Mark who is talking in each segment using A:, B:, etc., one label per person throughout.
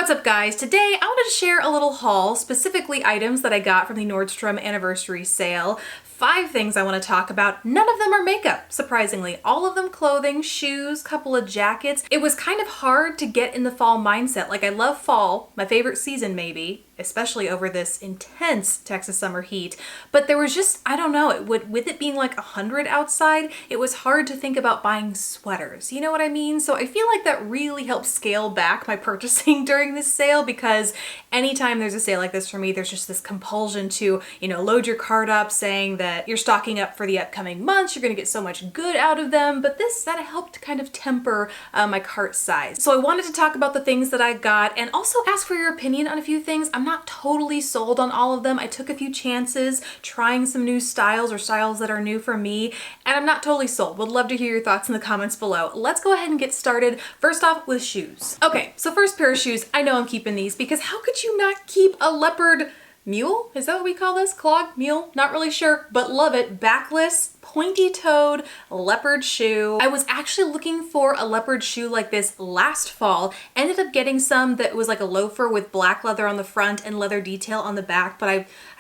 A: What's up guys? Today I wanted to share a little haul, specifically items that I got from the Nordstrom anniversary sale. 5 things I want to talk about. None of them are makeup, surprisingly. All of them clothing, shoes, couple of jackets. It was kind of hard to get in the fall mindset. Like, I love fall, my favorite season maybe, especially over this intense Texas summer heat. But there was just, I don't know, with it being like 100 outside, it was hard to think about buying sweaters. You know what I mean? So I feel like that really helped scale back my purchasing during this sale, because anytime there's a sale like this for me, there's just this compulsion to, load your cart up saying that you're stocking up for the upcoming months, you're gonna get so much good out of them. But that helped kind of temper my cart size. So I wanted to talk about the things that I got and also ask for your opinion on a few things. I'm not totally sold on all of them. I took a few chances trying some new styles or styles that are new for me, and I'm not totally sold. Would love to hear your thoughts in the comments below. Let's go ahead and get started. First off with shoes. Okay, so first pair of shoes, I know I'm keeping these because how could you not keep a leopard mule? Is that what we call this? Clog? Mule? Not really sure, but love it. Backless, pointy-toed leopard shoe. I was actually looking for a leopard shoe like this last fall. Ended up getting some that was like a loafer with black leather on the front and leather detail on the back, but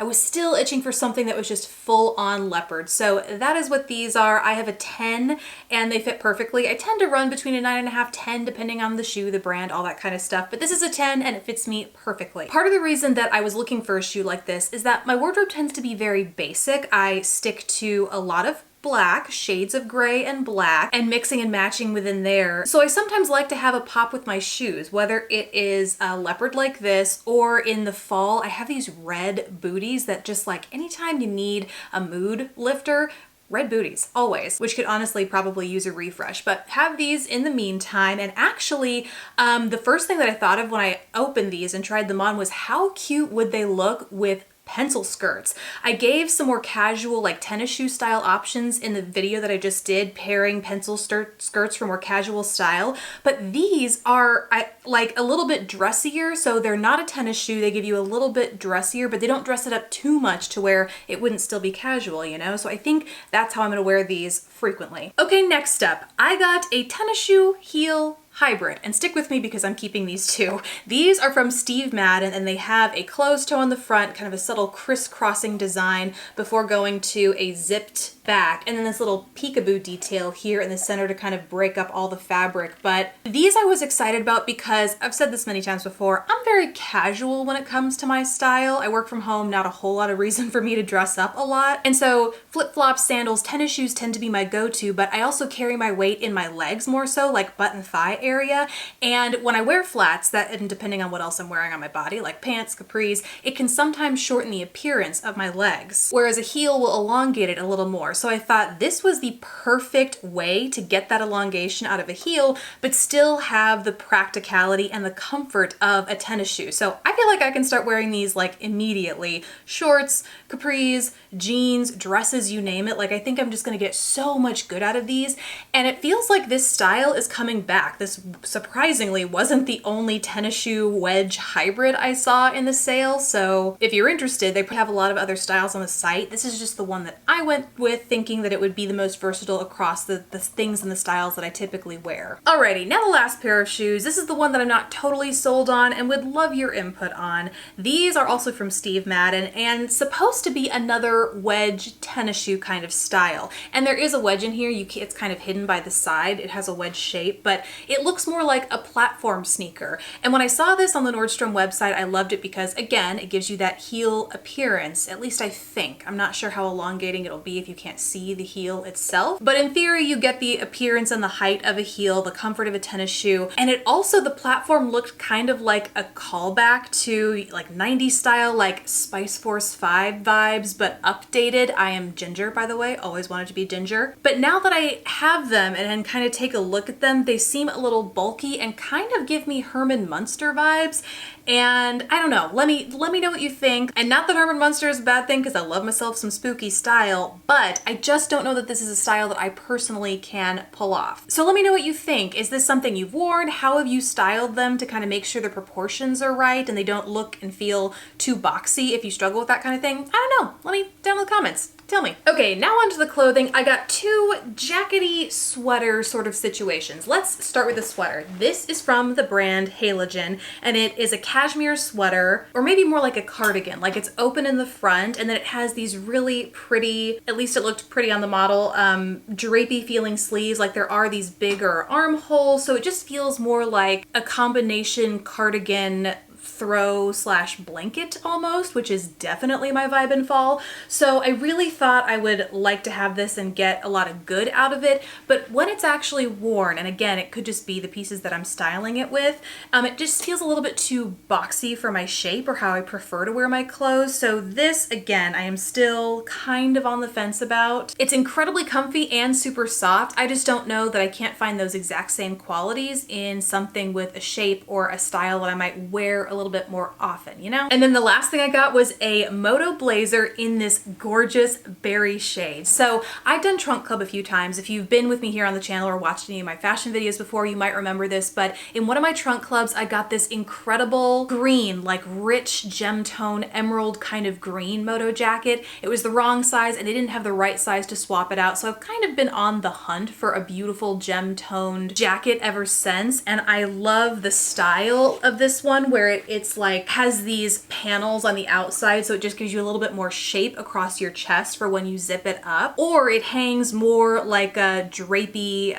A: I was still itching for something that was just full-on leopard. So that is what these are. I have a 10 and they fit perfectly. I tend to run between a 9.5, 10 depending on the shoe, the brand, all that kind of stuff, but this is a 10 and it fits me perfectly. Part of the reason that I was looking for a shoe like this is that my wardrobe tends to be very basic. I stick to a lot of black, shades of gray and black, and mixing and matching within there. So I sometimes like to have a pop with my shoes, whether it is a leopard like this, or in the fall, I have these red booties that just like anytime you need a mood lifter, red booties, always, which could honestly probably use a refresh, but have these in the meantime. And actually, the first thing that I thought of when I opened these and tried them on was how cute would they look with pencil skirts. I gave some more casual like tennis shoe style options in the video that I just did, pairing pencil skirts for more casual style, but these are like a little bit dressier, so they're not a tennis shoe. They give you a little bit dressier, but they don't dress it up too much to where it wouldn't still be casual, So I think that's how I'm gonna wear these frequently. Okay, next up, I got a tennis shoe heel hybrid, and stick with me because I'm keeping these too. These are from Steve Madden and they have a closed toe on the front, kind of a subtle crisscrossing design before going to a zipped back, and then this little peekaboo detail here in the center to kind of break up all the fabric. But these I was excited about because I've said this many times before, I'm very casual when it comes to my style. I work from home, not a whole lot of reason for me to dress up a lot. And so flip-flops, sandals, tennis shoes tend to be my go-to, but I also carry my weight in my legs more so, like butt and thigh area. And when I wear flats, and depending on what else I'm wearing on my body, like pants, capris, it can sometimes shorten the appearance of my legs, whereas a heel will elongate it a little more. So I thought this was the perfect way to get that elongation out of a heel, but still have the practicality and the comfort of a tennis shoe. So I feel like I can start wearing these like immediately. Shorts, capris, jeans, dresses, you name it. Like, I think I'm just gonna get so much good out of these. And it feels like this style is coming back. This surprisingly wasn't the only tennis shoe wedge hybrid I saw in the sale. So if you're interested, they have a lot of other styles on the site. This is just the one that I went with, thinking that it would be the most versatile across the things and the styles that I typically wear. Alrighty, now the last pair of shoes. This is the one that I'm not totally sold on and would love your input on. These are also from Steve Madden and supposed to be another wedge tennis shoe kind of style. And there is a wedge in here. It's kind of hidden by the side. It has a wedge shape, but it looks more like a platform sneaker. And when I saw this on the Nordstrom website, I loved it because, again, it gives you that heel appearance. At least I think. I'm not sure how elongating it'll be if you can't see the heel itself. But in theory, you get the appearance and the height of a heel, the comfort of a tennis shoe. And it also, the platform looked kind of like a callback to like 90s style, like Spice Force 5 vibes, but updated. I am ginger, by the way, always wanted to be ginger. But now that I have them and kind of take a look at them, they seem a little bulky and kind of give me Herman Munster vibes. And I don't know, let me know what you think. And not that Herman Munster is a bad thing, because I love myself some spooky style, but I just don't know that this is a style that I personally can pull off. So let me know what you think. Is this something you've worn? How have you styled them to kind of make sure the proportions are right and they don't look and feel too boxy if you struggle with that kind of thing? I don't know. Let me down in the comments. Tell me. Okay, now onto the clothing. I got two jackety sweater sort of situations. Let's start with the sweater. This is from the brand heybaileyb, and it is a cashmere sweater, or maybe more like a cardigan. Like it's open in the front, and then it has these really pretty, at least it looked pretty on the model, drapey feeling sleeves. Like there are these bigger armholes, so it just feels more like a combination cardigan throw slash blanket almost, which is definitely my vibe in fall. So I really thought I would like to have this and get a lot of good out of it, but when it's actually worn, and again, it could just be the pieces that I'm styling it with, it just feels a little bit too boxy for my shape or how I prefer to wear my clothes. So this, again, I am still kind of on the fence about. It's incredibly comfy and super soft. I just don't know that I can't find those exact same qualities in something with a shape or a style that I might wear a little bit more often, you know? And then the last thing I got was a Moto blazer in this gorgeous berry shade. So I've done Trunk Club a few times. If you've been with me here on the channel or watched any of my fashion videos before, you might remember this, but in one of my Trunk Clubs, I got this incredible green, like rich gem tone, emerald kind of green Moto jacket. It was the wrong size and they didn't have the right size to swap it out. So I've kind of been on the hunt for a beautiful gem toned jacket ever since. And I love the style of this one where it's like has these panels on the outside, so it just gives you a little bit more shape across your chest for when you zip it up, or it hangs more like a drapey,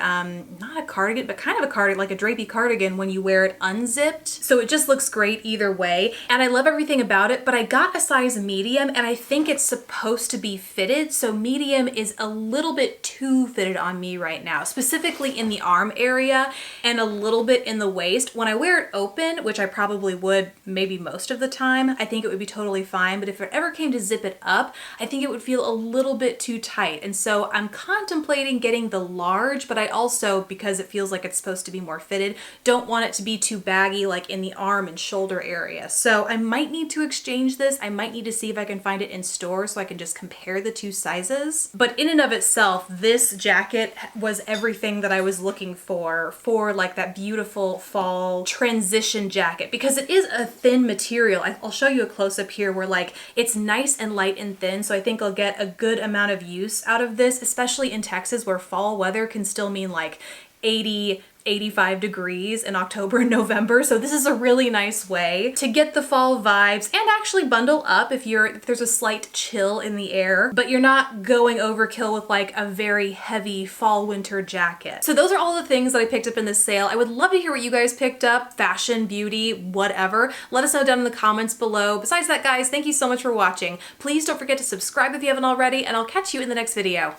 A: not a cardigan, but kind of a cardigan, like a drapey cardigan when you wear it unzipped. So it just looks great either way. And I love everything about it, but I got a size medium and I think it's supposed to be fitted. So medium is a little bit too fitted on me right now, specifically in the arm area and a little bit in the waist. When I wear it open, which I probably would maybe most of the time, I think it would be totally fine. But if it ever came to zip it up, I think it would feel a little bit too tight. And so I'm contemplating getting the large, but I also, because it feels like it's supposed to be more fitted, don't want it to be too baggy like in the arm and shoulder area. So I might need to exchange this. I might need to see if I can find it in store so I can just compare the two sizes. But in and of itself, this jacket was everything that I was looking for like that beautiful fall transition jacket, because it is a thin material. I'll show you a close-up here where like it's nice and light and thin, so I think I'll get a good amount of use out of this, especially in Texas where fall weather can still mean like 80, 85 degrees in October and November. So this is a really nice way to get the fall vibes and actually bundle up if there's a slight chill in the air, but you're not going overkill with like a very heavy fall winter jacket. So those are all the things that I picked up in this sale. I would love to hear what you guys picked up, fashion, beauty, whatever. Let us know down in the comments below. Besides that, guys, thank you so much for watching. Please don't forget to subscribe if you haven't already, and I'll catch you in the next video.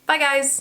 A: Bye, guys.